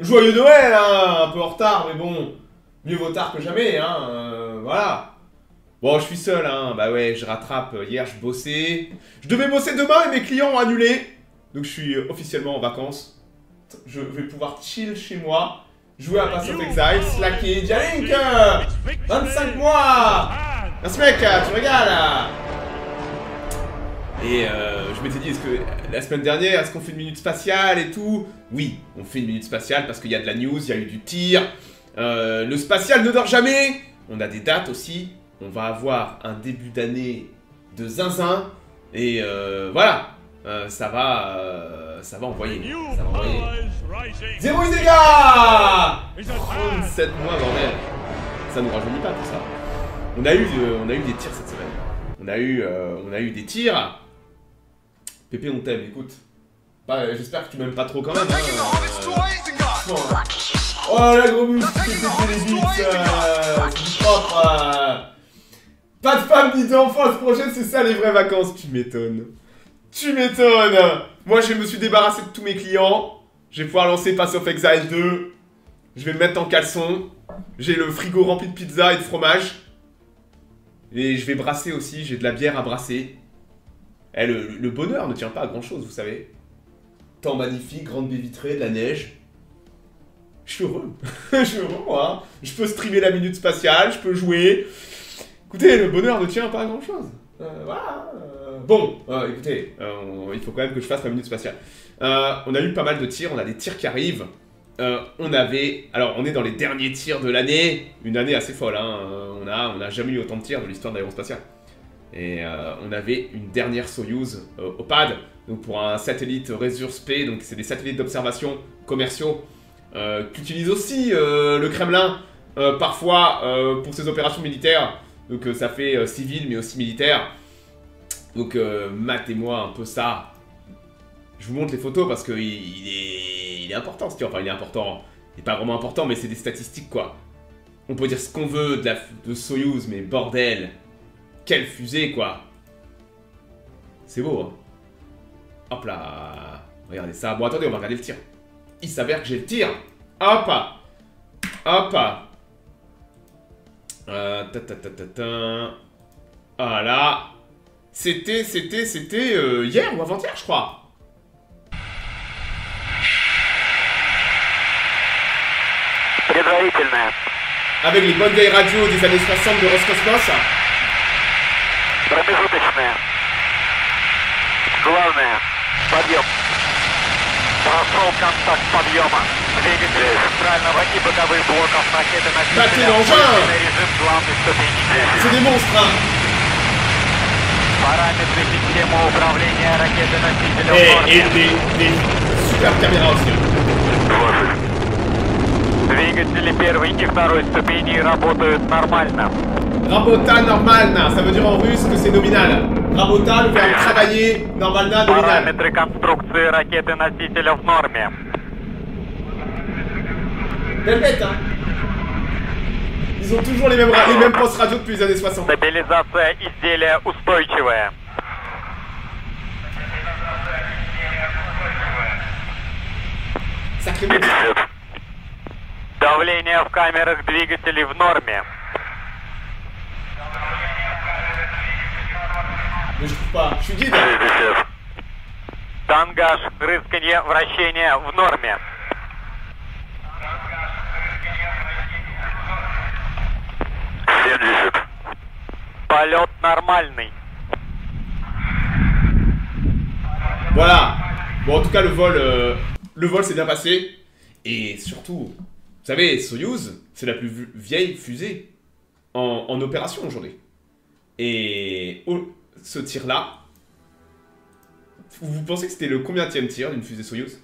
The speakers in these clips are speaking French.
Joyeux Noël, hein, un peu en retard, mais bon, mieux vaut tard que jamais, hein, voilà. Bon, je suis seul, hein, bah ouais, je rattrape, hier je bossais. Je devais bosser demain et mes clients ont annulé. Donc je suis officiellement en vacances. Je vais pouvoir chill chez moi, jouer à Path of Exile, slacker, Jalink 25 mois. Merci mec, tu régales. Et je m'étais dit, est-ce que la semaine dernière, est-ce qu'on fait une minute spatiale et tout? Oui, on fait une minute spatiale parce qu'il y a de la news, il y a eu du tir. Le spatial ne dort jamais. On a des dates aussi. On va avoir un début d'année de zinzin. Et voilà, ça va envoyer. Ça va envoyer. 0 dégâts 37 mois, bordel. Ça nous rajeunit pas tout ça. On a eu des tirs cette semaine. On a eu des tirs. Pépé, on t'aime, écoute. Bah, j'espère que tu m'aimes pas trop quand même. Hein, oh la gros mousse, tu t'es les bites, c'est propre. Pas de femme ni d'enfant, ce projet, c'est ça les vraies vacances. Tu m'étonnes. Tu m'étonnes. Moi, je me suis débarrassé de tous mes clients. Je vais pouvoir lancer Path of Exile 2. Je vais me mettre en caleçon. J'ai le frigo rempli de pizza et de fromage. Et je vais brasser aussi, j'ai de la bière à brasser. Eh, le bonheur ne tient pas à grand chose, vous savez. Temps magnifique, grande baie vitrée, de la neige. Je suis heureux. Je suis heureux, moi. Hein. Je peux streamer la minute spatiale, je peux jouer. Écoutez, le bonheur ne tient pas à grand chose. Voilà. Bon, écoutez, il faut quand même que je fasse ma minute spatiale. On a eu pas mal de tirs, on a des tirs qui arrivent. Alors, on est dans les derniers tirs de l'année. Une année assez folle, hein. On a jamais eu autant de tirs de l'histoire d'aérospatiale. Et on avait une dernière Soyouz au pad, donc pour un satellite Resurse P, donc c'est des satellites d'observation commerciaux qu'utilise aussi le Kremlin parfois pour ses opérations militaires. Donc ça fait civil mais aussi militaire. Donc matez-moi un peu ça. Je vous montre les photos parce que il est important ce tir. Enfin il est important, il n'est pas vraiment important mais c'est des statistiques quoi. On peut dire ce qu'on veut de Soyouz mais bordel. Quelle fusée, quoi! C'est beau, hein? Hop là! Regardez ça. Bon, attendez, on va regarder le tir. Il s'avère que j'ai le tir. Hop! Hop! Voilà. C'était hier ou avant-hier, je crois. Avec les bonnes vieilles radios des années 60 de Roscosmos. Промежуточная. Главное. Подъем. Прошел контакт подъема. Двигатель центрального и боковых блоков ракеты носителя. Режим главной ступени. C'est des monstres, hein. Параметры системы управления ракеты носителя. Et des super caméras aussi. Двигатели первой и второй ступени работают нормально. Rabota normalna, ça veut dire en russe que c'est nominal. Rabota, le verbe travailler, normalna, nominal. Параметры конструкции ракеты-носителя в норме. Belle bête, hein. Ils ont toujours les mêmes postes radio depuis les années 60. Стабилизация изделия устойчивая. Sacré mec. Давление в камерах двигателей в норме. Mais je trouve pas. Je suis guide. Тангаж, рысканье, вращение в норме. Полет нормальный. Voilà. Bon, en tout cas, le vol s'est bien passé. Et surtout, vous savez, Soyouz, c'est la plus vieille fusée en opération aujourd'hui. Et ce tir-là, vous pensez que c'était le combienième tir d'une fusée Soyouz?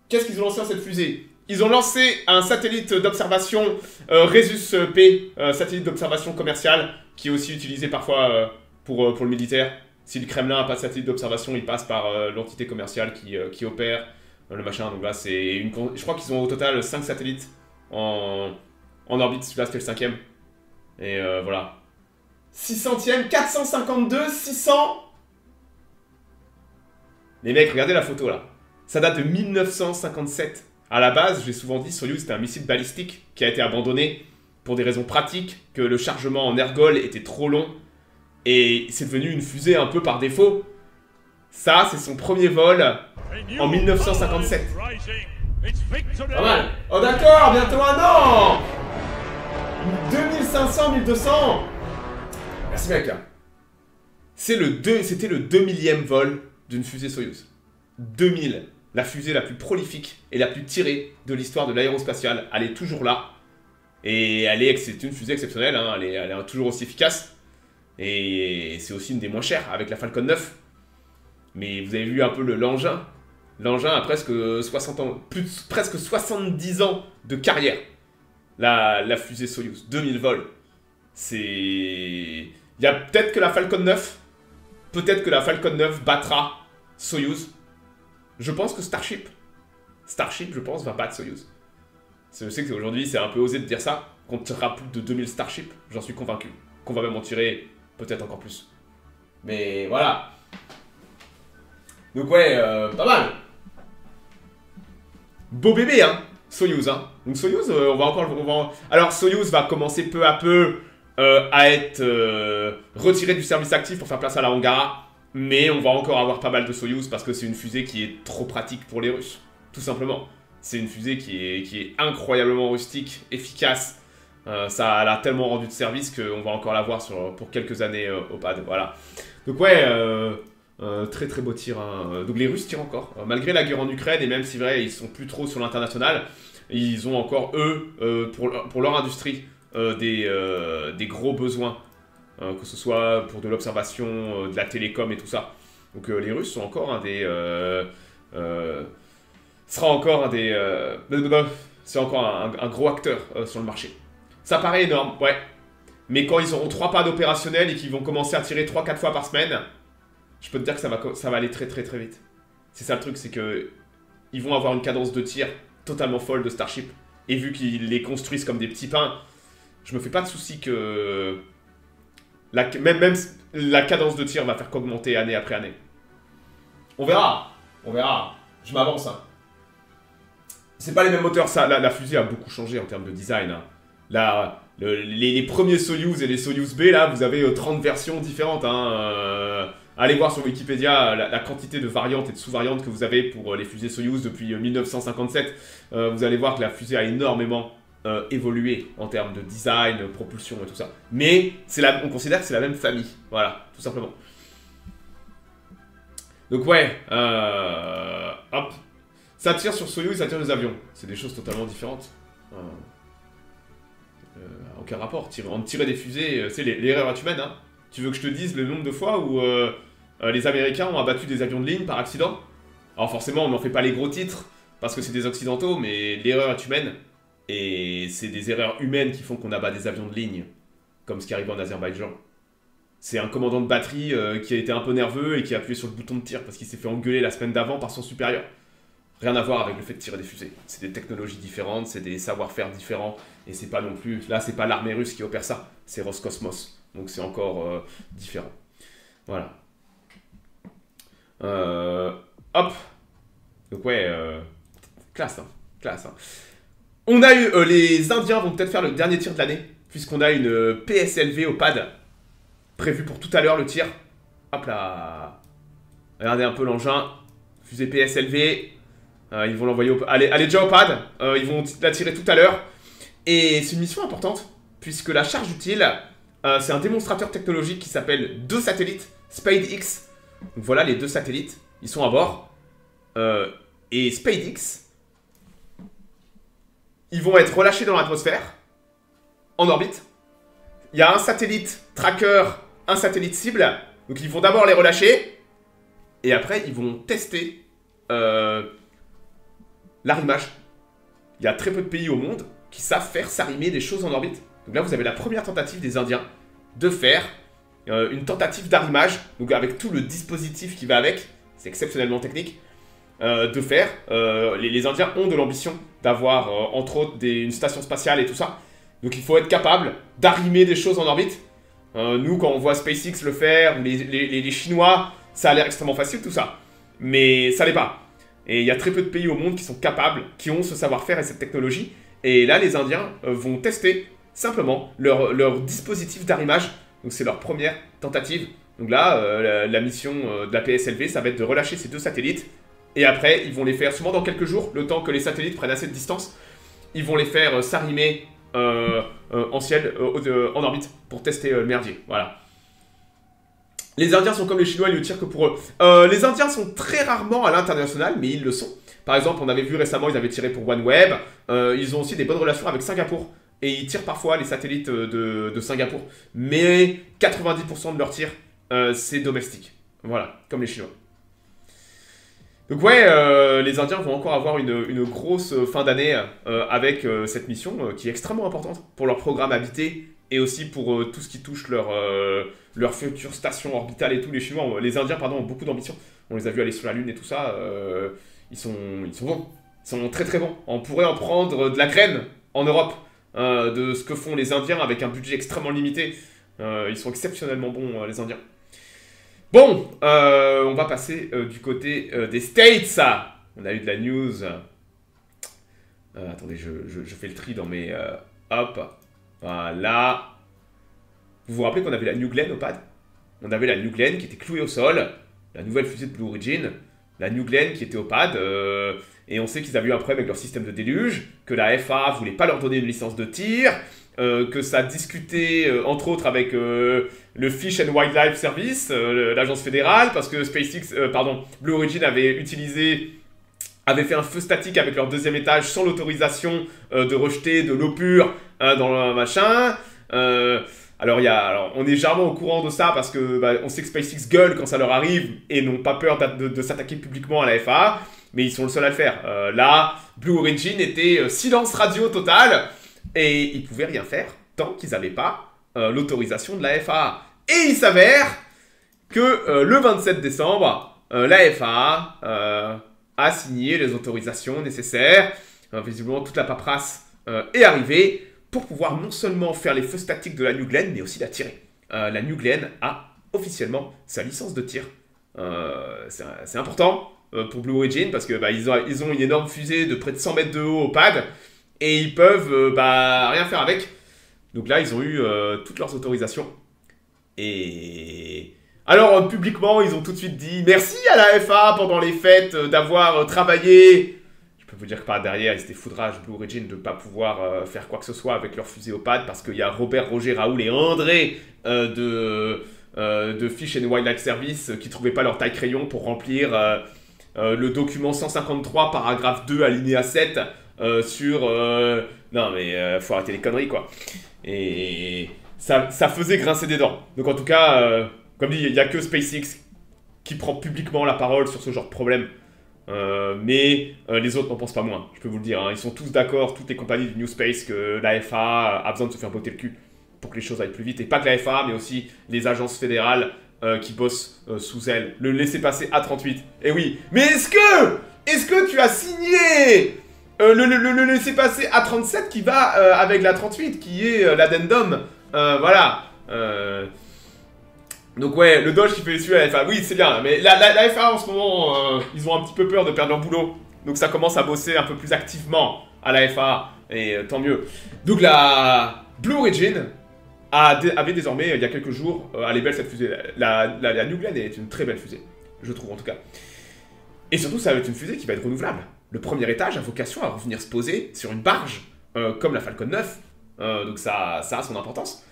Qu'est-ce qu'ils ont lancé à cette fusée? Ils ont lancé un satellite d'observation Resus P, satellite d'observation commercial, qui est aussi utilisé parfois pour le militaire. Si le Kremlin n'a pas de satellite d'observation, il passe par l'entité commerciale qui opère le machin. Donc là, c'est une. Je crois qu'ils ont au total 5 satellites en orbite. Celui-là, c'était le 5e. Et voilà. 600e, 452, 600. Les mecs, regardez la photo là. Ça date de 1957. À la base, j'ai souvent dit, Soyouz c'était un missile balistique qui a été abandonné pour des raisons pratiques, que le chargement en ergol était trop long, et c'est devenu une fusée un peu par défaut. Ça, c'est son premier vol en 1957. Pas mal. Oh d'accord, bientôt un an. 2500, 1200. Merci mec. C'était le 2000e vol d'une fusée Soyouz. 2000. La fusée la plus prolifique et la plus tirée de l'histoire de l'aérospatiale. Elle est toujours là. Et c'est une fusée exceptionnelle. Hein. Elle est toujours aussi efficace. Et c'est aussi une des moins chères avec la Falcon 9. Mais vous avez vu un peu l'engin. L'engin a presque 60 ans, presque 70 ans de carrière. La fusée Soyouz. 2000 vols. C'est... Il y a peut-être que la Falcon 9... Peut-être que la Falcon 9 battra Soyouz. Je pense que Starship, je pense, va battre Soyouz. Je sais qu'aujourd'hui, c'est un peu osé de dire ça, qu'on tirera plus de 2000 Starship, j'en suis convaincu. Qu'on va même en tirer peut-être encore plus. Mais voilà. Donc ouais, pas mal. Beau bébé, hein, Soyouz, hein. Donc Soyouz, Alors Soyouz va commencer peu à peu à être retiré du service actif pour faire place à la Angara. Mais on va encore avoir pas mal de Soyouz parce que c'est une fusée qui est trop pratique pour les Russes. Tout simplement. C'est une fusée qui est incroyablement rustique, efficace. Ça a tellement rendu de service qu'on va encore l'avoir pour quelques années au pad. Voilà. Donc ouais, très très beau tir. Hein. Donc les Russes tirent encore. Malgré la guerre en Ukraine, et même si vrai, ils sont plus trop sur l'international, ils ont encore, eux, pour leur industrie, des gros besoins. Que ce soit pour de l'observation, de la télécom et tout ça. Donc les Russes sont encore un des... c'est encore un gros acteur sur le marché. Ça paraît énorme, ouais. Mais quand ils auront 3 pads opérationnels et qu'ils vont commencer à tirer 3-4 fois par semaine, je peux te dire que ça va aller très très très vite. C'est ça le truc, c'est que ils vont avoir une cadence de tir totalement folle de Starship. Et vu qu'ils les construisent comme des petits pains, je me fais pas de soucis que... Même la cadence de tir va faire qu'augmenter année après année. On verra. On verra. Je m'avance. Hein. C'est pas les mêmes moteurs. Ça, la fusée a beaucoup changé en termes de design. Hein. Là, les premiers Soyouz et les Soyouz B, là, vous avez 30 versions différentes. Hein. Allez voir sur Wikipédia la quantité de variantes et de sous-variantes que vous avez pour les fusées Soyouz depuis 1957. Vous allez voir que la fusée a énormément... évoluer en termes de design, propulsion et tout ça. Mais on considère que c'est la même famille. Voilà, tout simplement. Donc ouais, hop. Ça tire sur Soyouz, ça tire les avions. C'est des choses totalement différentes. Aucun rapport. Tirer des fusées, c'est l'erreur est humaine. Hein. Tu veux que je te dise le nombre de fois où les Américains ont abattu des avions de ligne par accident? Alors forcément, on n'en fait pas les gros titres, parce que c'est des occidentaux, mais l'erreur est humaine. Et c'est des erreurs humaines qui font qu'on abat des avions de ligne, comme ce qui arrive en Azerbaïdjan. C'est un commandant de batterie qui a été un peu nerveux et qui a appuyé sur le bouton de tir parce qu'il s'est fait engueuler la semaine d'avant par son supérieur. Rien à voir avec le fait de tirer des fusées. C'est des technologies différentes, c'est des savoir-faire différents, et c'est pas non plus... Là, c'est pas l'armée russe qui opère ça, c'est Roscosmos. Donc c'est encore différent. Voilà. Hop. Donc ouais, classe, hein. Classe, hein. On a eu, les Indiens vont peut-être faire le dernier tir de l'année, puisqu'on a une PSLV au pad, prévue pour tout à l'heure le tir. Hop là. Regardez un peu l'engin, fusée PSLV, ils vont l'envoyer au pad. Elle est déjà au pad, ils vont la tirer tout à l'heure. Et c'est une mission importante, puisque la charge utile, c'est un démonstrateur technologique qui s'appelle 2 satellites, SpadeX. Donc voilà les 2 satellites, ils sont à bord. Et SpadeX, ils vont être relâchés dans l'atmosphère, en orbite. Il y a un satellite tracker, un satellite cible. Donc ils vont d'abord les relâcher. Et après, ils vont tester l'arrimage. Il y a très peu de pays au monde qui savent faire s'arrimer des choses en orbite. Donc là, vous avez la première tentative des Indiens de faire une tentative d'arrimage. Donc avec tout le dispositif qui va avec. C'est exceptionnellement technique. De faire. Les Indiens ont de l'ambition d'avoir, entre autres, une station spatiale et tout ça. Donc il faut être capable d'arrimer des choses en orbite. Nous, quand on voit SpaceX le faire, les Chinois, ça a l'air extrêmement facile tout ça. Mais ça l'est pas. Et il y a très peu de pays au monde qui sont capables, qui ont ce savoir-faire et cette technologie. Et là, les Indiens vont tester simplement leur dispositif d'arrimage. Donc c'est leur première tentative. Donc là, la mission de la PSLV, ça va être de relâcher ces 2 satellites. Et après, ils vont les faire, souvent dans quelques jours, le temps que les satellites prennent assez de distance, ils vont les faire s'arrimer en ciel, en orbite, pour tester le merdier. Voilà. Les Indiens sont comme les Chinois, ils ne tirent que pour eux. Les Indiens sont très rarement à l'international, mais ils le sont. Par exemple, on avait vu récemment, ils avaient tiré pour OneWeb. Ils ont aussi des bonnes relations avec Singapour. Et ils tirent parfois les satellites de Singapour. Mais 90% de leurs tirs, c'est domestique. Voilà, comme les Chinois. Donc ouais, les Indiens vont encore avoir une grosse fin d'année avec cette mission qui est extrêmement importante pour leur programme habité et aussi pour tout ce qui touche leur future station orbitale et tout. Les Indiens, pardon, ont beaucoup d'ambition. On les a vus aller sur la Lune et tout ça. Ils sont bons. Ils sont très très bons. On pourrait en prendre de la graine en Europe de ce que font les Indiens avec un budget extrêmement limité. Ils sont exceptionnellement bons, les Indiens. Bon, on va passer du côté des States. On a eu de la news. Attendez, je fais le tri dans mes... hop, voilà. Vous vous rappelez qu'on avait la New Glenn au pad? On avait la New Glenn qui était clouée au sol. La nouvelle fusée de Blue Origin. La New Glenn qui était au pad. Et on sait qu'ils avaient eu un problème avec leur système de déluge. Que la FAA voulait pas leur donner une licence de tir. Que ça discutait entre autres avec le Fish and Wildlife Service, l'agence fédérale, parce que Blue Origin avait fait un feu statique avec leur 2e étage sans l'autorisation de rejeter de l'eau pure dans le machin. Alors on est généralement au courant de ça parce que on sait que SpaceX gueule quand ça leur arrive et n'ont pas peur de s'attaquer publiquement à la FAA, mais ils sont le seul à le faire. Là, Blue Origin était silence radio total. Et ils pouvaient rien faire tant qu'ils n'avaient pas l'autorisation de la FAA. Et il s'avère que le 27 décembre, la FAA a signé les autorisations nécessaires. Visiblement, toute la paperasse est arrivée pour pouvoir non seulement faire les feux statiques de la New Glenn, mais aussi la tirer. La New Glenn a officiellement sa licence de tir. C'est important pour Blue Origin parce que ils ont une énorme fusée de près de 100 mètres de haut au pad. Et ils peuvent rien faire avec. Donc là, ils ont eu toutes leurs autorisations. Et... alors, publiquement, ils ont tout de suite dit merci à la FAA pendant les fêtes d'avoir travaillé. Je peux vous dire que par derrière, ils étaient foudrage Blue Origin de ne pas pouvoir faire quoi que ce soit avec leur fusée au pad. Parce qu'il y a Robert, Roger, Raoul et André de Fish and Wildlife Service qui ne trouvaient pas leur taille crayon pour remplir le document 153, paragraphe 2, alinéa 7... non mais faut arrêter les conneries quoi. Et ça faisait grincer des dents. Donc en tout cas, comme dit, il n'y a que SpaceX qui prend publiquement la parole sur ce genre de problème. Mais les autres n'en pensent pas moins, je peux vous le dire. Ils sont tous d'accord, toutes les compagnies du New Space, que la FAA a besoin de se faire botter le cul pour que les choses aillent plus vite. Et pas que la FAA, mais aussi les agences fédérales qui bossent sous elle. Le laissez-passer A38. Et oui, mais est-ce que tu as signé le laissez-passer A37 qui va avec la 38, qui est l'addendum, voilà. Donc ouais, le Doge qui fait les suivre à la FAA, oui c'est bien, mais la FAA en ce moment, ils ont un petit peu peur de perdre leur boulot, donc ça commence à bosser un peu plus activement à la FAA, et tant mieux. Donc la Blue Origin avait désormais, il y a quelques jours, elle est belle cette fusée, la New Glenn est une très belle fusée, je trouve en tout cas. Et surtout ça va être une fusée qui va être renouvelable. Le premier étage a vocation à revenir se poser sur une barge, comme la Falcon 9. Donc ça a son importance.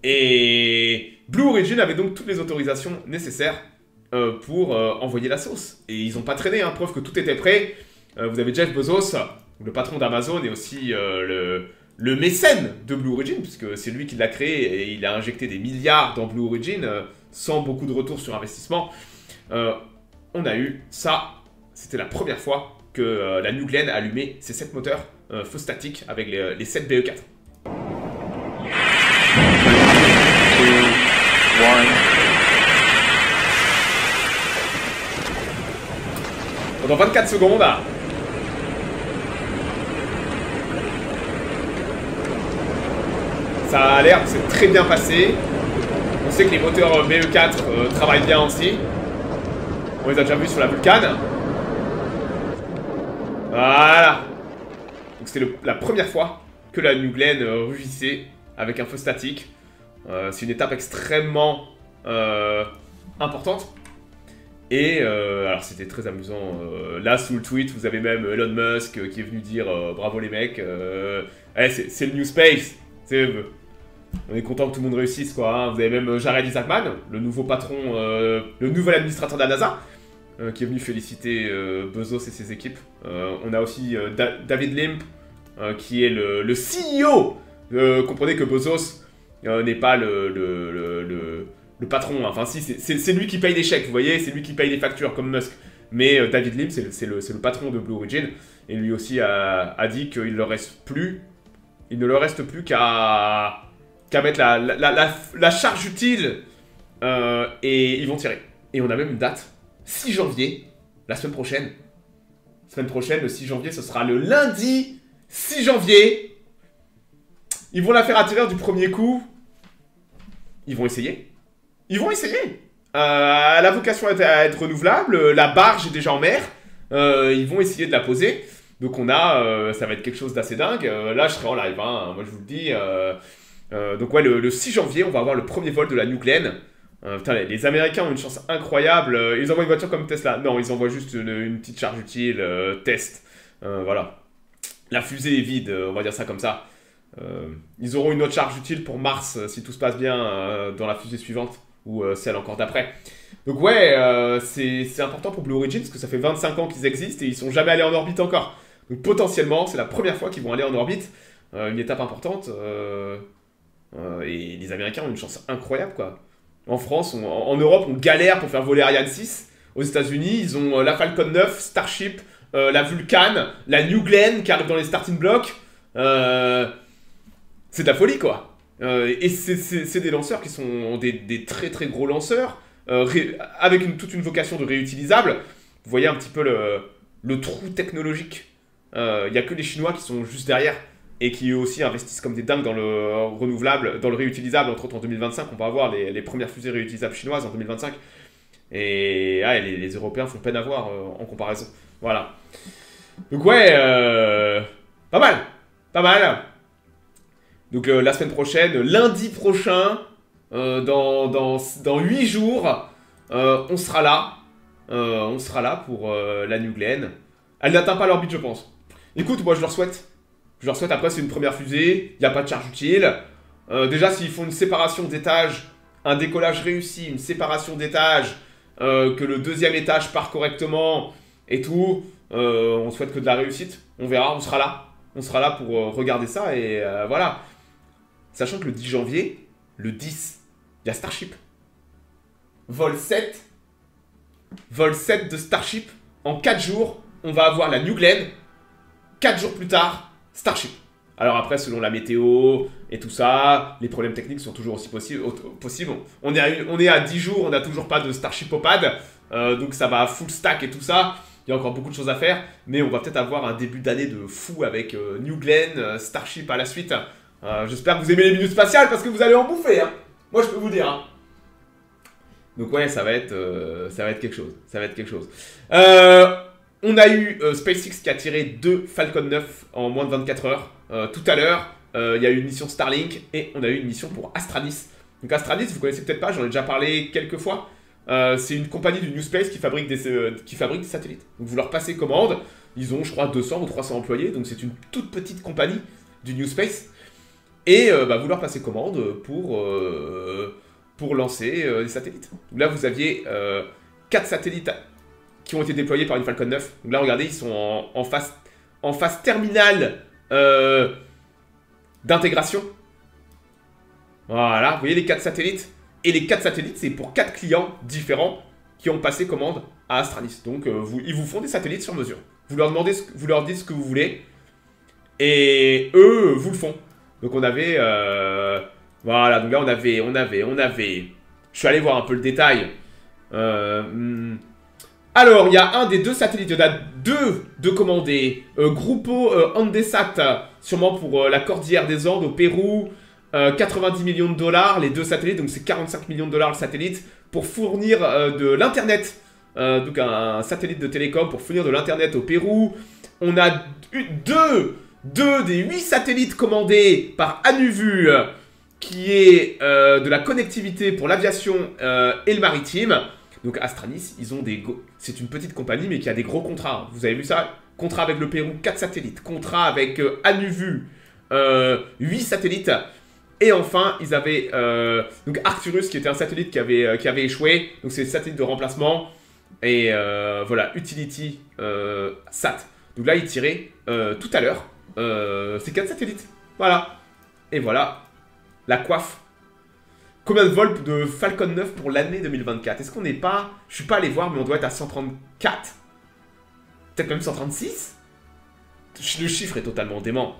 Et Blue Origin avait donc toutes les autorisations nécessaires pour envoyer la sauce. Et ils n'ont pas traîné, hein, preuve que tout était prêt. Vous avez Jeff Bezos, le patron d'Amazon, et aussi le mécène de Blue Origin, puisque c'est lui qui l'a créé et il a injecté des milliards dans Blue Origin sans beaucoup de retour sur investissement. On a eu ça, c'était la première fois que la New Glenn a allumé ses 7 moteurs feu statique avec les 7 BE4. 2, 1. Pendant 24 secondes, ça a l'air de s'être très bien passé. On sait que les moteurs BE4 travaillent bien aussi. On les a déjà vus sur la Vulcan. Voilà. Donc c'était la première fois que la New Glenn rugissait avec un feu statique. C'est une étape extrêmement importante. Et alors c'était très amusant. Là sous le tweet, vous avez même Elon Musk qui est venu dire bravo les mecs. C'est le New Space. On est content que tout le monde réussisse quoi. Hein. Vous avez même Jared Isaacman, le nouveau patron, le nouvel administrateur de la NASA, qui est venu féliciter Bezos et ses équipes. On a aussi David Limp, qui est le CEO. Comprenez que Bezos n'est pas le patron, enfin si, c'est lui qui paye les chèques, vous voyez, c'est lui qui paye les factures comme Musk. Mais David Lim, c'est le patron de Blue Origin, et lui aussi a dit qu'il ne leur reste plus qu'à mettre la charge utile, et ils vont tirer. Et on a même une date, 6 janvier, la semaine prochaine. Le 6 janvier, ce sera le lundi 6 janvier. Ils vont la faire atterrir du premier coup. Ils vont essayer. Elle a vocation à être renouvelable. La barge est déjà en mer. Ils vont essayer de la poser. Donc ça va être quelque chose d'assez dingue. Là, je serai en live, hein, moi je vous le dis. Donc ouais, le 6 janvier, on va avoir le premier vol de la New Glenn. Putain, les Américains ont une chance incroyable. Ils envoient une voiture comme Tesla. Non, ils envoient juste une petite charge utile, test. Voilà. La fusée est vide, on va dire ça comme ça. Ils auront une autre charge utile pour Mars, si tout se passe bien, dans la fusée suivante. Ou celle encore d'après. Donc ouais, c'est important pour Blue Origin, parce que ça fait 25 ans qu'ils existent et ils sont jamais allés en orbite encore. Donc potentiellement, c'est la première fois qu'ils vont aller en orbite. Une étape importante. Et les Américains ont une chance incroyable, quoi. En France, en Europe, on galère pour faire voler Ariane 6. Aux États-Unis, ils ont la Falcon 9, Starship, la Vulcan, la New Glenn qui arrive dans les starting blocks. C'est de la folie, quoi. Et c'est des lanceurs qui sont des très très gros lanceurs, avec toute une vocation de réutilisable. Vous voyez un petit peu le trou technologique. Il n'y a que les Chinois qui sont juste derrière et qui eux aussi investissent comme des dingues dans le renouvelable, dans le réutilisable. Entre autres en 2025, on va avoir les premières fusées réutilisables chinoises en 2025. Et les Européens font peine à voir en comparaison. Voilà. Donc ouais, pas mal. Donc la semaine prochaine, lundi prochain, dans 8 jours, on sera là. Pour la New Glenn. Elle n'atteint pas l'orbite, je pense. Écoute, moi je leur souhaite. Après c'est une première fusée, il n'y a pas de charge utile. Déjà s'ils font une séparation d'étages, un décollage réussi, une séparation d'étages, que le deuxième étage part correctement et tout, on souhaite que de la réussite. On verra, on sera là pour regarder ça et voilà. Sachant que le 10 janvier, le 10, il y a Starship. Vol 7 de Starship. En 4 jours, on va avoir la New Glenn. 4 jours plus tard, Starship. Alors après, selon la météo et tout ça, les problèmes techniques sont toujours aussi possibles. On est à 10 jours, on n'a toujours pas de Starship au pad. Donc ça va full stack et tout ça. Il y a encore beaucoup de choses à faire. Mais on va peut-être avoir un début d'année de fou avec New Glenn, Starship à la suite. J'espère que vous aimez les minutes spatiales parce que vous allez en bouffer. Hein. Moi, je peux vous dire. Hein. Donc ouais, ça va être quelque chose. On a eu SpaceX qui a tiré 2 Falcon 9 en moins de 24 heures. Tout à l'heure, il y a eu une mission Starlink et on a eu une mission pour Astranis. Donc Astranis, vous connaissez peut-être pas, j'en ai déjà parlé quelques fois. C'est une compagnie du New Space qui fabrique des satellites. Donc vous leur passez commande. Ils ont, je crois, 200 ou 300 employés. Donc c'est une toute petite compagnie du New Space. Et vous leur passez commande pour lancer des satellites. Donc là, vous aviez 4 satellites qui ont été déployés par une Falcon 9. Donc là, regardez, ils sont en phase terminale d'intégration. Voilà, vous voyez les 4 satellites. Et les 4 satellites, c'est pour 4 clients différents qui ont passé commande à Astranis. Donc, ils vous font des satellites sur mesure. Vous leur dites ce que vous voulez. Et eux, vous le font. Donc, on avait... voilà, donc là, on avait... Je suis allé voir un peu le détail. Alors, il y a un des 2 satellites. Il y en a 2 de commandés. Grupo Andesat, sûrement pour la cordillère des Andes au Pérou. 90 millions de dollars, les 2 satellites, donc c'est 45 millions de dollars le satellite, pour fournir de l'internet, donc un satellite de télécom pour fournir de l'internet au Pérou. On a deux des 8 satellites commandés par Anuvu, qui est de la connectivité pour l'aviation et le maritime. Donc Astranis, ils ont des... C'est une petite compagnie, mais qui a des gros contrats. Vous avez vu ça? Contrat avec le Pérou, 4 satellites. Contrat avec Anuvu, 8 satellites. Et enfin, ils avaient donc Arcturus, qui était un satellite qui avait échoué. Donc c'est le satellite de remplacement. Et voilà, Utility Sat. Donc là, ils tiraient tout à l'heure. C'est 4 satellites. Voilà. Et voilà, la coiffe. Combien de vols de Falcon 9 pour l'année 2024? Est-ce qu'on n'est pas... Je suis pas allé voir, mais on doit être à 134. Peut-être même 136. Le chiffre est totalement dément.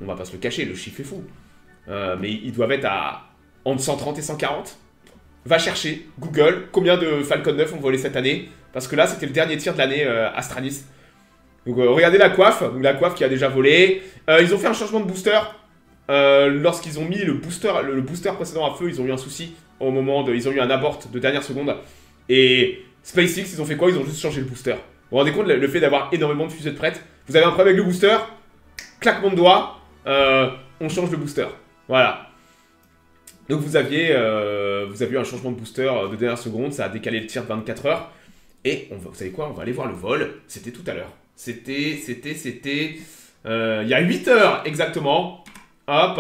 On va pas se le cacher, le chiffre est fou. Mais ils doivent être à entre 130 et 140. Va chercher, Google, combien de Falcon 9 ont volé cette année. Parce que là, c'était le dernier tir de l'année Astranis. Donc regardez la coiffe. Donc, la coiffe qui a déjà volé. Ils ont fait un changement de booster. Lorsqu'ils ont mis le booster précédent à feu, ils ont eu un souci au moment de... Ils ont eu un abort de dernière seconde. Et SpaceX, ils ont fait quoi? Ils ont juste changé le booster. Vous vous rendez compte le fait d'avoir énormément de fusées de prêtes? Vous avez un problème avec le booster? Claquement de doigts, on change le booster. Voilà. Donc vous aviez eu un changement de booster de dernière seconde, ça a décalé le tir de 24 heures. Et vous savez quoi? On va aller voir le vol. C'était tout à l'heure. C'était... il y a 8 heures exactement. Hop.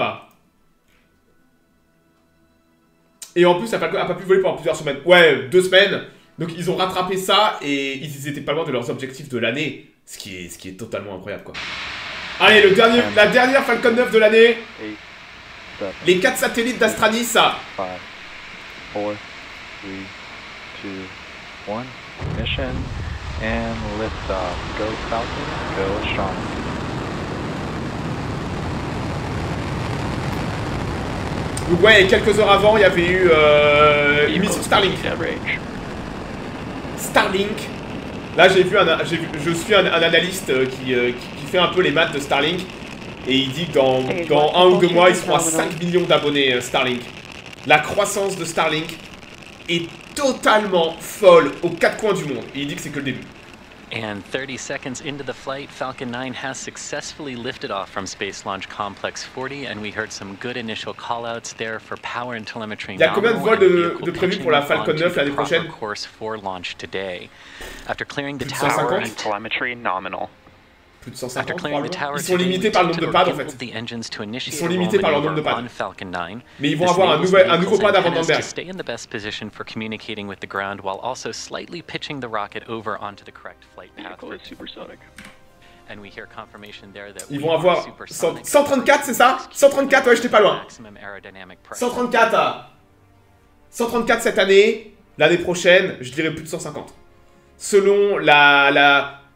Et en plus, ça n'a pas pu voler pendant plusieurs semaines. Ouais, 2 semaines. Donc ils ont rattrapé ça et ils étaient pas loin de leurs objectifs de l'année. Ce qui est totalement incroyable, quoi. Allez, la dernière Falcon 9 de l'année. Les 4 satellites d'Astranis. 5, 4, 3, 2, 1. Mission and liftoff. Go Falcon, go strong. Donc ouais, et quelques heures avant, il y avait eu une mission Starlink. Starlink. Là, je suis un analyste qui fait un peu les maths de Starlink. Et il dit que dans 1 ou 2 mois, ils seront à 5 millions d'abonnés Starlink. La croissance de Starlink est totalement folle aux 4 coins du monde. Et il dit que c'est que le début. And 30 seconds into the flight, Falcon 9 has successfully lifted off from Space Launch Complex 40, and we heard some good initial callouts there for power and telemetry. Il y a combien de vols de prévus pour la Falcon 9 l'année prochaine? Course for launch today. After clearing the Plus de tower, 150? Telemetry nominal. Plus de 150, probablement. Ils sont limités par le nombre de pads, en fait. Ils sont limités par leur nombre de pads. Mais ils vont avoir un nouveau pad à Vandenberg. Stay in the best position for communicating with the ground while also slightly pitching the rocket over onto the correct flight path. And we hear confirmation there that ils vont avoir 134, c'est ça? 134, ouais, j'étais pas loin. 134. 134 cette année. L'année prochaine, je dirais plus de 150. Selon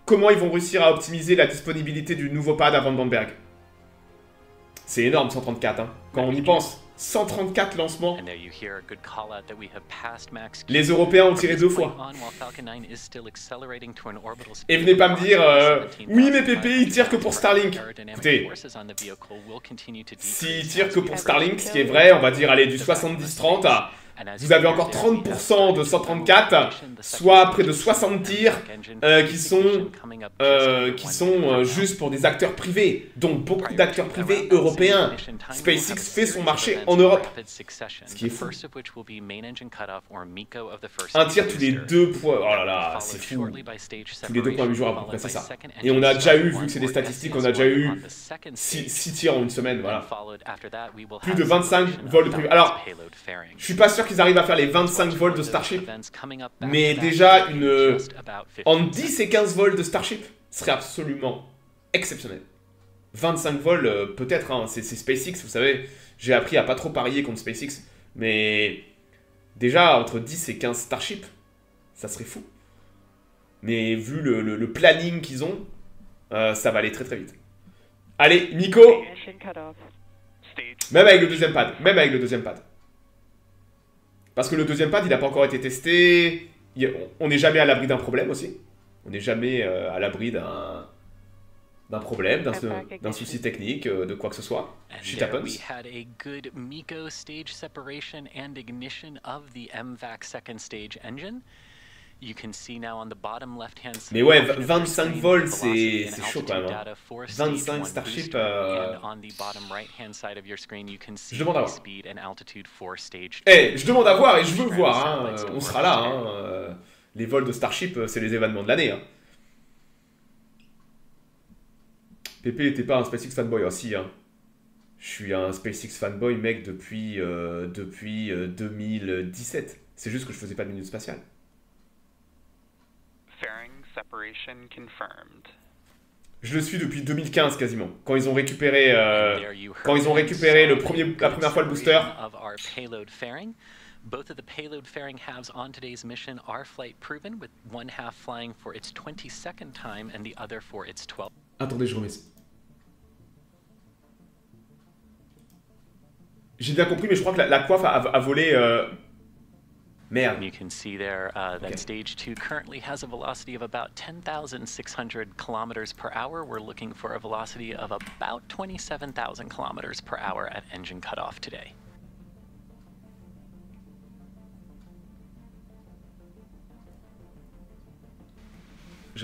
comment ils vont réussir à optimiser la disponibilité du nouveau pad à Vandenberg. C'est énorme, 134, hein. Quand on y pense. 134 lancements. Les Européens ont tiré 2 fois. Et venez pas me dire, oui mais Pépé, il tire que pour Starlink. Écoutez, s'il tire que pour Starlink, ce qui est vrai, on va dire, allez, du 70-30 à... Vous avez encore 30% de 134, soit près de 60 tirs qui sont juste pour des acteurs privés, donc beaucoup d'acteurs privés européens. SpaceX fait son marché en Europe, ce qui est fou. Un tir tous les 2 points, oh là là, c'est fou. Tous les 2,8 jours à peu près, c'est ça. Et on a déjà eu, vu que c'est des statistiques, on a déjà eu 6 tirs en une semaine, voilà. Plus de 25 vols de prévu. Alors, je suis pas sûr qu'ils arrivent à faire les 25 vols de Starship, mais déjà entre 10 et 15 vols de Starship serait absolument exceptionnel. 25 vols, peut-être, hein, c'est SpaceX, vous savez, j'ai appris à pas trop parier contre SpaceX, mais déjà entre 10 et 15 Starship, ça serait fou. Mais vu le planning qu'ils ont, ça va aller très très vite. Allez, Nico. Même avec le deuxième pad, Parce que le deuxième pad, il n'a pas encore été testé. On n'est jamais à l'abri d'un problème aussi. On n'est jamais à l'abri d'un problème, d'un souci technique, de quoi que ce soit. Shit happens. We had a good MECO stage separation and ignition of the MVAC second stage engine. Mais ouais, 25 volts, c'est chaud quand même. Hein. 25 Starship. Je demande à voir. Je demande à voir et je veux voir. Hein. On sera là. Hein. Les vols de Starship, c'est les événements de l'année. Hein. Pépé n'était pas un SpaceX fanboy. Ah si, hein. Je suis un SpaceX fanboy, mec, depuis 2017. C'est juste que je faisais pas de minute spatiale. Je le suis depuis 2015 quasiment, quand ils ont récupéré, la première fois le booster. Both of the payload fairing halves on today's mission are flight proven, with one half flying for its 22nd time and the other for its 12th. Attendez, je remets. J'ai bien compris, mais je crois que la coiffe a volé. Merde. You can see there that stage 2 currently has a velocity of about 10,600 kilometers per hour. We're looking for a velocity of about 27,000 kilometers per hour at engine cutoff today.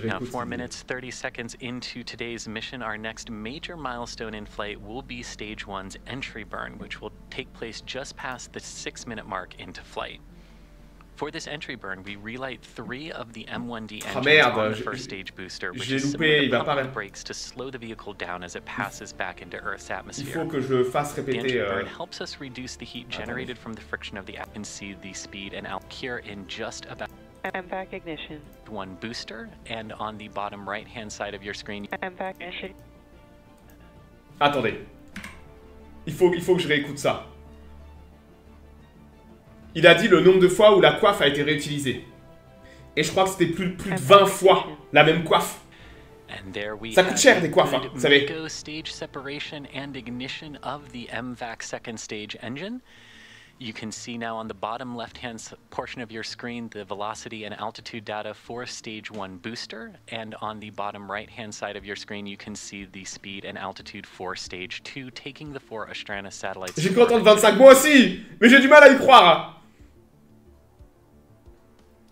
Now, 4 minutes, 30 seconds into today's mission, our next major milestone in flight will be Stage 1's entry burn, which will take place just past the 6-minute mark into flight. For this entry burn, we relight 3 of the M1D engines on the first stage booster, which is similar to pumping the brakes to slow the vehicle down as it passes back into Earth's atmosphere. Il faut que je fasse répéter. The entry burn helps us reduce the heat generated from the friction of the app and see the speed and out here in just about MVAC ignition. 1 booster, and on the bottom right-hand side of your screen. MVAC ignition. Attendez. Il faut que je réécoute ça. Il a dit le nombre de fois où la coiffe a été réutilisée. Et je crois que c'était plus de 20 fois la même coiffe. Ça coûte cher des coiffes, hein, vous savez. Stage separation and ignition of the MVAC second stage engine. You can see now on the bottom left-hand portion of your screen the velocity and altitude data for Stage 1 booster, and on the bottom right-hand side of your screen you can see the speed and altitude for Stage 2, taking the 4 Astrana satellites. J'ai cru entendre 25, moi aussi, mais j'ai du mal à y croire.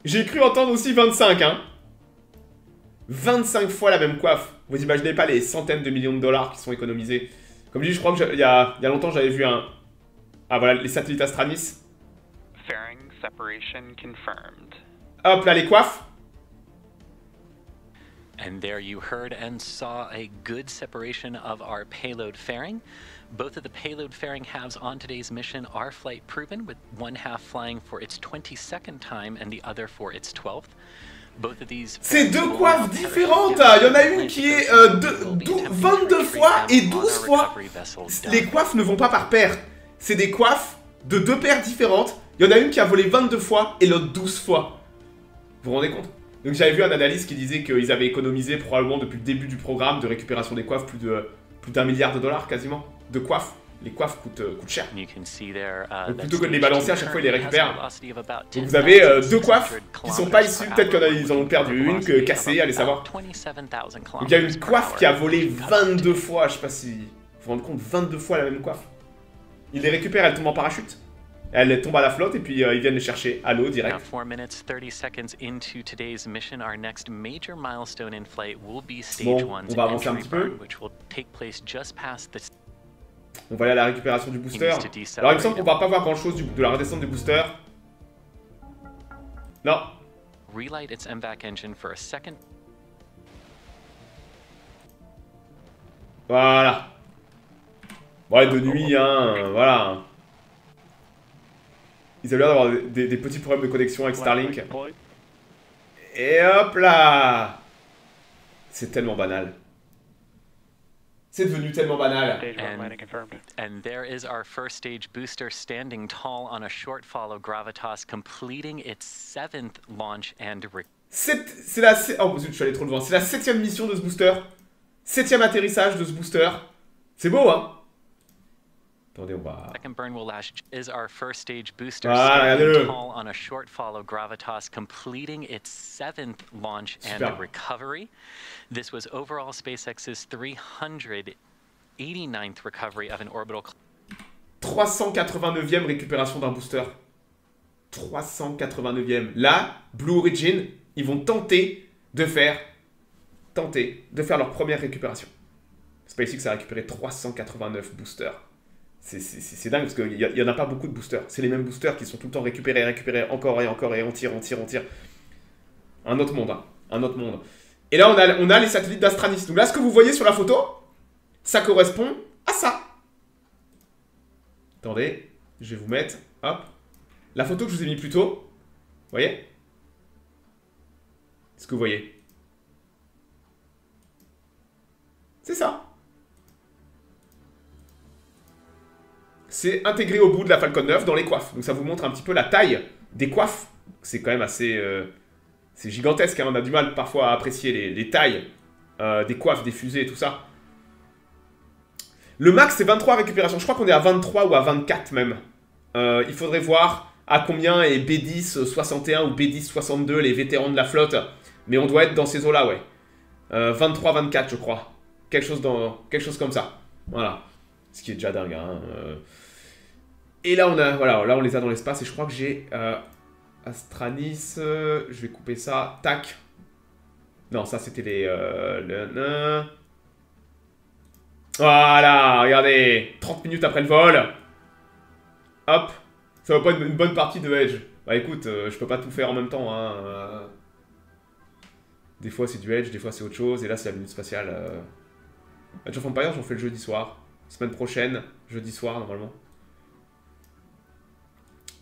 J'ai cru entendre aussi 25, hein. 25 fois la même coiffe. Vous imaginez pas les centaines de millions de dollars qui sont économisés. Comme je dis, je crois que il y a longtemps j'avais vu un... Ah voilà, les satellites Astranis. Fairing separation confirmed. Hop là, les coiffes. And there you heard and saw a good separation of our payload fairing. Both of the payload fairing halves on today's mission are flight proven, with one half flying for its 22nd time and the other for its 12th. Both of these. C'est deux coiffes différentes. Il y en a une qui est 22 fois et 12 fois. Les coiffes ne vont pas par paire. C'est des coiffes de 2 paires différentes. Il y en a une qui a volé 22 fois et l'autre 12 fois. Vous vous rendez compte? Donc j'avais vu un analyste qui disait qu'ils avaient économisé probablement depuis le début du programme de récupération des coiffes plus d'1 milliard de dollars quasiment de coiffes. Les coiffes coûtent cher. Donc plutôt que de les balancer, à chaque fois ils les récupèrent. Donc vous avez 2 coiffes qui sont pas issues. Peut-être qu'ils en ont perdu une, cassée, allez savoir. Donc il y a une coiffe qui a volé 22 fois. Je sais pas si vous vous rendez compte, 22 fois la même coiffe. Ils les récupèrent, elles tombent en parachute. Elle tombe à la flotte et puis ils viennent les chercher à l'eau direct. Now, 4 minutes 30 seconds into today's mission, our next major milestone in flight will be Stage 1's entry burn, which will take place just past the... On va aller à la récupération du booster. Alors il me semble qu'on va pas voir grand chose de la redescente du booster. Non. Relight its MVAC engine for a second. Voilà. Ouais, de nuit, hein, voilà. Ils avaient l'air d'avoir des petits problèmes de connexion avec Starlink. Et hop là! C'est tellement banal. C'est devenu tellement banal. And there is our first stage booster standing tall on a short follow Gravitas, completing its 7th launch and... C'est la... Oh, je suis allé trop loin. C'est la 7e mission de ce booster. 7e atterrissage de ce booster. C'est beau, hein? Attendez, on va... Second burn will last is our first stage booster standing tall on a short follow Gravitas, completing its 7th launch and recovery. This was overall SpaceX's 389th recovery of an orbital. 389e récupération d'un booster. 389e. Là, Blue Origin, ils vont tenter de faire leur première récupération. SpaceX a récupéré 389 boosters. C'est dingue parce qu'il n'y en a pas beaucoup de boosters. C'est les mêmes boosters qui sont tout le temps récupérés, encore et encore, et on tire. Un autre monde, hein. Un autre monde. Et là, on a les satellites d'Astranis. Donc là, ce que vous voyez sur la photo, ça correspond à ça. Attendez, je vais vous mettre, hop, la photo que je vous ai mis plus tôt. Vous voyez? Est-ce que vous voyez? C'est ça. C'est intégré au bout de la Falcon 9 dans les coiffes. Donc ça vous montre un petit peu la taille des coiffes. C'est quand même assez... c'est gigantesque, hein. On a du mal parfois à apprécier les tailles des coiffes, des fusées et tout ça. Le max, c'est 23 récupérations. Je crois qu'on est à 23 ou à 24 même. Il faudrait voir à combien est B10 61 ou B10 62, les vétérans de la flotte. Mais on doit être dans ces eaux-là, ouais. 23-24, je crois. Quelque chose comme ça. Voilà. Ce qui est déjà dingue, hein. Et là, là, on les a dans l'espace. Et je crois que j'ai Astranis. Je vais couper ça. Tac. Non, ça, c'était les... Voilà, regardez. 30 minutes après le vol. Hop. Ça va pas une bonne partie de Edge. Bah écoute, je peux pas tout faire en même temps, hein. Des fois, c'est du Edge, des fois, c'est autre chose. Et là, c'est la minute spatiale. Age of Empires, j'en fais le jeudi soir. Semaine prochaine, jeudi soir, normalement.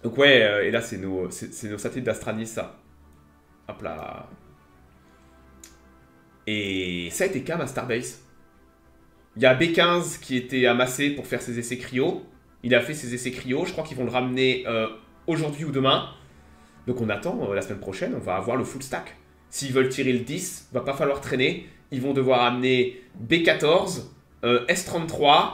Donc ouais, et là, c'est nos satellites d'Astranis, ça. Hop là. Et ça a été calme à Starbase. Il y a B15 qui était amassé pour faire ses essais cryo. Il a fait ses essais cryo. Je crois qu'ils vont le ramener aujourd'hui ou demain. Donc on attend, la semaine prochaine, on va avoir le full stack. S'ils veulent tirer le 10, il va pas falloir traîner. Ils vont devoir amener B14, S33,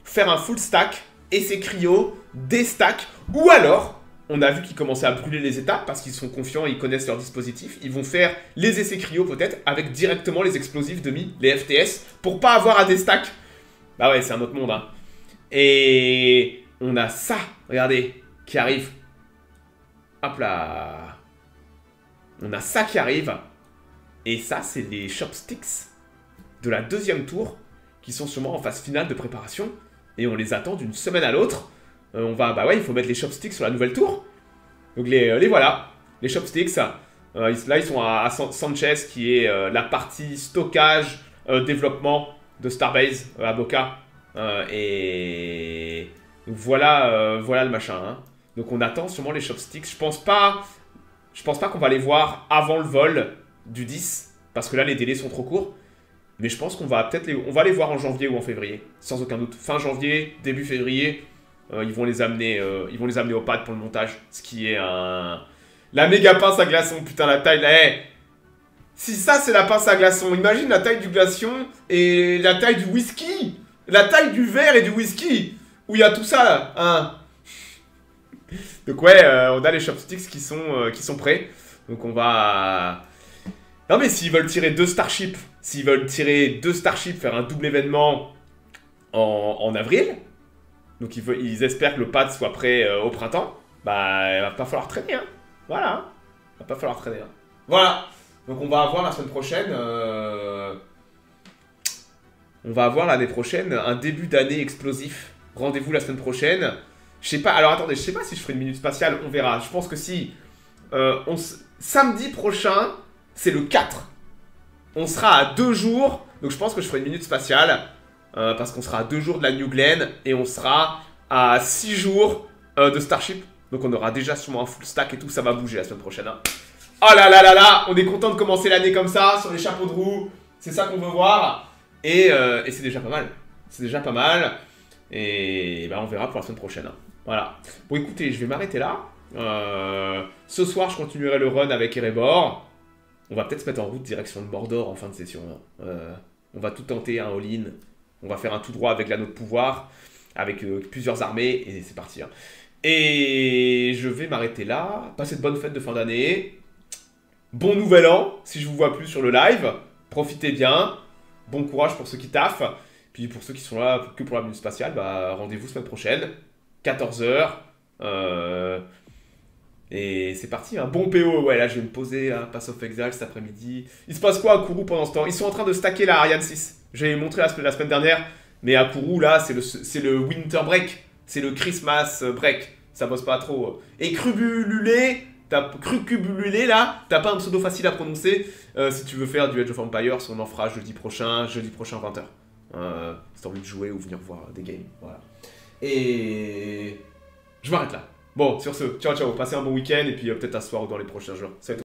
faire un full stack, essais cryo, des stacks. Ou alors, on a vu qu'ils commençaient à brûler les étapes parce qu'ils sont confiants et ils connaissent leur dispositif. Ils vont faire les essais cryo peut-être avec directement les explosifs demi, les FTS, pour pas avoir à des stacks. Bah ouais, c'est un autre monde, hein. Et on a ça, regardez, qui arrive. Hop là. On a ça qui arrive. Et ça, c'est les chopsticks de la deuxième tour qui sont sûrement en phase finale de préparation. Et on les attend d'une semaine à l'autre. Bah ouais, il faut mettre les chopsticks sur la nouvelle tour. Donc les voilà, les chopsticks. Là, ils sont à Sanchez, qui est la partie stockage, développement de Starbase à Boca. Et donc voilà le machin, hein. Donc on attend sûrement les chopsticks. Je pense pas qu'on va les voir avant le vol du 10, parce que là les délais sont trop courts. Mais je pense qu'on va peut-être les voir en janvier ou en février, sans aucun doute. Fin janvier, début février, ils vont les amener au pad pour le montage, ce qui est la méga pince à glaçons. Putain, la taille là, hey. Si ça c'est la pince à glaçons, imagine la taille du glaçon et la taille du whisky, la taille du verre et du whisky, où il y a tout ça là, hein. Donc ouais, on a les chopsticks qui sont prêts. Donc on va... Non mais s'ils veulent tirer deux Starships, faire un double événement en avril, donc ils espèrent que le pad soit prêt au printemps, bah il va pas falloir traîner, hein. Voilà, hein. Il va pas falloir traîner, hein. Voilà. Donc on va avoir la semaine prochaine... On va avoir l'année prochaine un début d'année explosif. Rendez-vous la semaine prochaine. Je sais pas, alors attendez, je sais pas si je ferai une minute spatiale, on verra. Je pense que si... samedi prochain, c'est le 4. On sera à 2 jours, donc je pense que je ferai une minute spatiale. Parce qu'on sera à 2 jours de la New Glenn, et on sera à 6 jours de Starship. Donc on aura déjà sûrement un full stack et tout, ça va bouger la semaine prochaine, hein. Oh là là là là, on est content de commencer l'année comme ça, sur les chapeaux de roue. C'est ça qu'on veut voir. Et c'est déjà pas mal. C'est déjà pas mal. Et bah, on verra pour la semaine prochaine, hein. Voilà. Bon, écoutez, je vais m'arrêter là. Ce soir, je continuerai le run avec Erebor. On va peut-être se mettre en route direction de Mordor en fin de session, hein. On va tout tenter, un all-in. On va faire un tout droit avec l'anneau de pouvoir, avec plusieurs armées, et c'est parti, hein. Et je vais m'arrêter là. Passez de bonnes fêtes de fin d'année. Bon nouvel an, si je vous vois plus sur le live. Profitez bien. Bon courage pour ceux qui taffent. Puis pour ceux qui sont là que pour la minute spatiale, bah, rendez-vous semaine prochaine. 14 h. Et c'est parti, un bon PO. Ouais, là, je vais me poser à Pass of Exile cet après-midi. Il se passe quoi à Kourou pendant ce temps? Ils sont en train de stacker la Ariane 6. J'ai montré la semaine dernière. Mais à Kourou, là, c'est le Winter Break. C'est le Christmas Break. Ça bosse pas trop. Et Crubululé, là, t'as pas un pseudo facile à prononcer. Si tu veux faire du Age of Empires, on en fera jeudi prochain 20h. Si t'as envie de jouer ou venir voir des games. Voilà. Et je m'arrête là. Bon, sur ce, ciao, passez un bon week-end et puis peut-être un soir ou dans les prochains jours. Salut.